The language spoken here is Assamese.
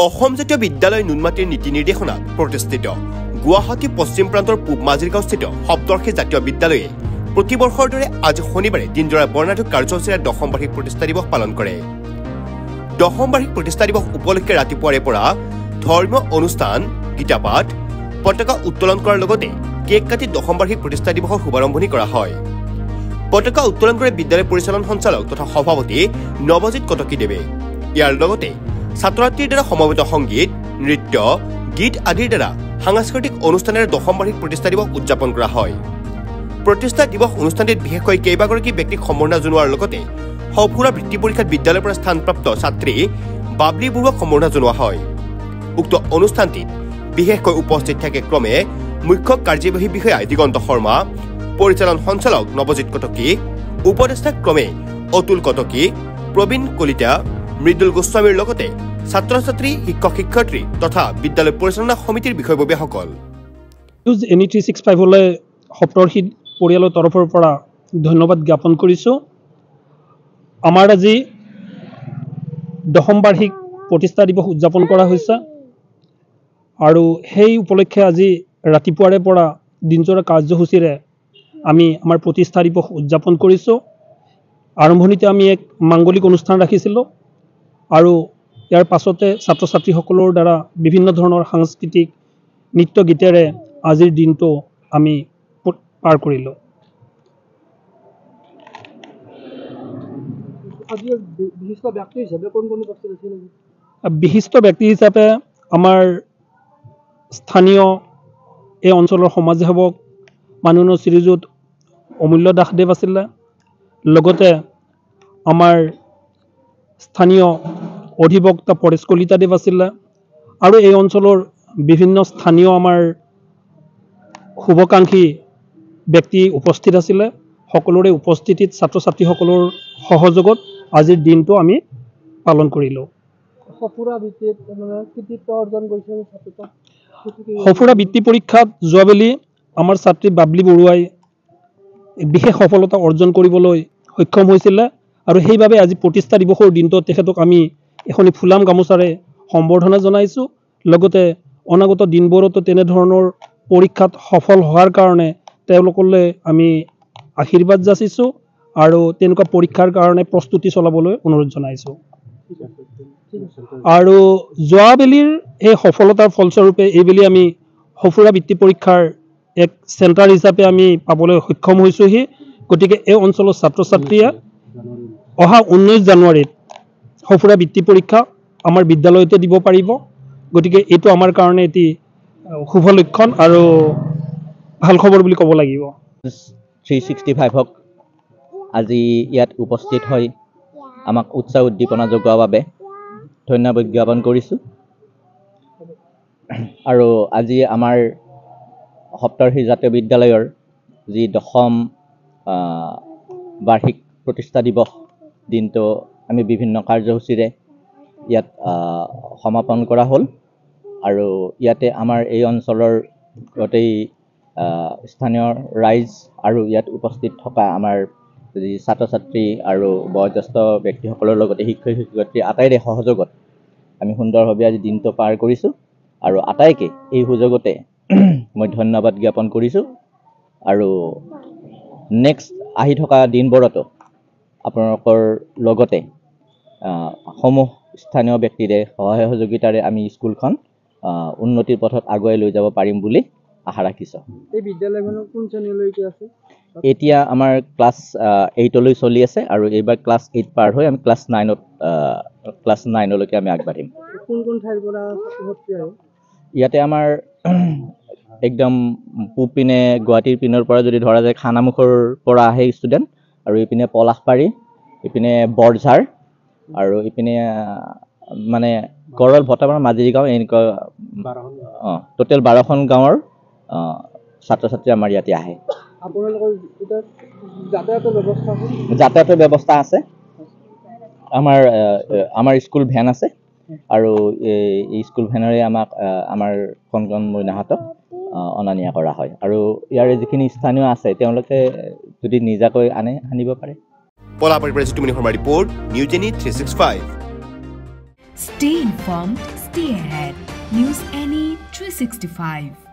অসম জাতীয় বিদ্যালয় নুনমাটিৰ নীতি নিৰ্দেশনাত প্ৰতিষ্ঠিত গুৱাহাটী পশ্চিম প্ৰান্তৰ পূব মাজিৰগাঁওস্থিত সপ্তৰ্ষী জাতীয় বিদ্যালয়ে প্ৰতিবৰ্ষৰ দৰে আজি শনিবাৰে দিনজোৰা বৰ্ণাঢ্য কাৰ্যসূচীৰে দশম বাৰ্ষিক প্ৰতিষ্ঠা দিৱস পালন কৰে। দশম বাৰ্ষিক প্ৰতিষ্ঠা দিৱস উপলক্ষে ৰাতিপুৱাৰে পৰা ধৰ্মীয় অনুষ্ঠান, গীতাপাঠ, পতাকা উত্তোলন কৰাৰ লগতে কেক কাটি দশম বাৰ্ষিক প্ৰতিষ্ঠা দিৱসৰ শুভাৰম্ভণি কৰা হয়। পতাকা উত্তোলন কৰে বিদ্যালয় পৰিচালন সঞ্চালক তথা সভাপতি নৱজিৎ কটকীদেৱে। ইয়াৰ লগতে ছাত্ৰ-ছাত্ৰীৰ দ্বাৰা সমবেত সংগীত, নৃত্য, গীত আদিৰ দ্বাৰা সাংস্কৃতিক অনুষ্ঠানেৰে দশম বাৰ্ষিক প্ৰতিষ্ঠা দিৱস উদযাপন কৰা হয়। প্ৰতিষ্ঠা দিৱস অনুষ্ঠানটিত বিশেষকৈ কেইবাগৰাকী ব্যক্তিক সম্বৰ্ধনা জনোৱাৰ লগতে সফুৰা বৃত্তি পৰীক্ষাত বিদ্যালয়ৰ পৰা স্থানপ্ৰাপ্ত ছাত্ৰী বাবলি বৰুৱাক সম্বৰ্ধনা জনোৱা হয়। উক্ত অনুষ্ঠানটিত বিশেষকৈ উপস্থিত থাকে ক্ৰমে মুখ্য কাৰ্যবাহী বিষয়া দিগন্ত শৰ্মা, পৰিচালন সঞ্চালক নৱজিৎ কটকী, উপদেষ্টা ক্ৰমে অতুল কটকী, প্ৰবীণ কলিতা, মৃদুল গোস্বামীৰ লগতে ছাত্ৰ-ছাত্ৰী, শিক্ষক-শিক্ষয়িত্ৰী তথা বিদ্যালয় পৰিচালনা সমিতিৰ বিষয়ববীয়াসকল। NE 365লৈ সপ্তৰ্ষী পৰিয়ালৰ তৰফৰ পৰা ধন্যবাদ জ্ঞাপন কৰিছোঁ। আমাৰ আজি দশম বাৰ্ষিক প্ৰতিষ্ঠা দিৱস উদযাপন কৰা হৈছে আৰু সেই উপলক্ষে আজি ৰাতিপুৱাৰে পৰা দিনজোৰা কাৰ্যসূচীৰে আমি আমাৰ প্ৰতিষ্ঠা দিৱস উদযাপন কৰিছোঁ। আৰম্ভণিতে আমি এক মাংগলিক অনুষ্ঠান ৰাখিছিলোঁ আৰু ইয়াৰ পাছতে ছাত্ৰ ছাত্ৰীসকলৰ দ্বাৰা বিভিন্ন ধৰণৰ সাংস্কৃতিক নৃত্য গীতেৰে আজিৰ দিনটো আমি পাৰ কৰিলোঁ। বিশিষ্ট ব্যক্তি হিচাপে আমাৰ স্থানীয় এই অঞ্চলৰ সমাজসেৱক মাননীয় শ্ৰীযুত অমূল্য দাসদেৱ আছিলে, লগতে আমাৰ স্থানীয় অধিবক্তা পৰেশ কলিতাদেৱ আছিলে আৰু এই অঞ্চলৰ বিভিন্ন স্থানীয় আমাৰ শুভাকাংক্ষী ব্যক্তি উপস্থিত আছিলে। সকলোৰে উপস্থিতিত ছাত্ৰ ছাত্ৰীসকলৰ সহযোগত আজিৰ দিনটো আমি পালন কৰিলোঁ। সফুৰা বৃত্তি পৰীক্ষাত যোৱাবেলি আমাৰ ছাত্ৰী বাবলি বৰুৱাই বিশেষ সফলতা অৰ্জন কৰিবলৈ সক্ষম হৈছিলে আৰু সেইবাবে আজি প্ৰতিষ্ঠা দিৱসৰ দিনটোত তেখেতক আমি এখনি ফুলাম গামোচাৰে সম্বৰ্ধনা জনাইছোঁ। লগতে অনাগত দিনবোৰতো তেনেধৰণৰ পৰীক্ষাত সফল হোৱাৰ কাৰণে তেওঁলোকলৈ আমি আশীৰ্বাদ যাচিছোঁ আৰু তেনেকুৱা পৰীক্ষাৰ কাৰণে প্ৰস্তুতি চলাবলৈ অনুৰোধ জনাইছোঁ। আৰু যোৱাবেলিৰ এই সফলতাৰ ফলস্বৰূপে এইবেলি আমি সফুৰা বৃত্তি পৰীক্ষাৰ এক চেণ্টাৰ হিচাপে আমি পাবলৈ সক্ষম হৈছোঁহি। গতিকে এই অঞ্চলৰ ছাত্ৰ ছাত্ৰীয়ে অহা 19 জানুৱাৰীত সফুৰা বৃত্তি পৰীক্ষা আমাৰ বিদ্যালয়তে দিব পাৰিব। গতিকে এইটো আমাৰ কাৰণে এটি শুভ লক্ষণ আৰু ভাল খবৰ বুলি ক'ব লাগিব। 365ক আজি ইয়াত উপস্থিত হৈ আমাক উৎসাহ উদ্দীপনা যোগোৱাৰ বাবে ধন্যবাদ জ্ঞাপন কৰিছোঁ। আৰু আজি আমাৰ সপ্তৰ্ষী জাতীয় বিদ্যালয়ৰ যি দশম বাৰ্ষিক প্ৰতিষ্ঠা দিৱস দিনটো আমি বিভিন্ন কাৰ্যসূচীৰে ইয়াত সমাপন কৰা হ'ল আৰু ইয়াতে আমাৰ এই অঞ্চলৰ গোটেই স্থানীয় ৰাইজ আৰু ইয়াত উপস্থিত থকা আমাৰ যি ছাত্ৰ ছাত্ৰী আৰু বয়োজ্যেষ্ঠ ব্যক্তিসকলৰ লগতে শিক্ষক শিক্ষয়িত্ৰী আটাইৰে সহযোগত আমি সুন্দৰভাৱে আজি দিনটো পাৰ কৰিছোঁ আৰু আটাইকে এই সুযোগতে মই ধন্যবাদ জ্ঞাপন কৰিছোঁ। আৰু নেক্সট আহি থকা দিনবোৰতো আপোনালোকৰ লগতে সমূহ স্থানীয় ব্যক্তিৰে সহায় সহযোগিতাৰে আমি স্কুলখন উন্নতিৰ পথত আগুৱাই লৈ যাব পাৰিম বুলি আশা ৰাখিছোঁ। এই বিদ্যালয়খনৰ কোন শ্ৰেণীলৈকে আছে? এতিয়া আমাৰ ক্লাছ 8লৈ চলি আছে আৰু এইবাৰ ক্লাছ 8 পাৰ হৈ আমি ক্লাছ 9লৈকে আমি আগবাঢ়িম। কোন কোন ঠাইৰ পৰা ছাত্ৰী আহে? ইয়াতে আমাৰ একদম পূব পিনে গুৱাহাটীৰ পিনৰ পৰা যদি ধৰা যায় খানামুখৰ পৰা আহে ষ্টুডেণ্ট, আৰু ইপিনে পলাশবাৰী, ইপিনে বৰঝাৰ আৰু ইপিনে মানে গড়ল, ভটাপাৰা, মাজিৰগাঁও, এনেকুৱা টোটেল 12খন গাঁৱৰ ছাত্ৰ ছাত্ৰী আমাৰ ইয়াতে আহে। আপোনালোকৰ যাতায়াতৰ ব্যৱস্থা আছে। আমাৰ স্কুল ভেন আছে আৰু এই স্কুল ভেনেৰে আমাক আমাৰ কণ মইনাহঁতক অনা নিয়া কৰা হয় আৰু ইয়াৰে যিখিনি স্থানীয় আছে তেওঁলোকে যদি নিজাকৈ আনিব পাৰে। পলাপাৰীৰ পৰা জিতুমণি শৰ্মাৰ report, news NE 365। Stay informed, Stay ahead. News Any 365.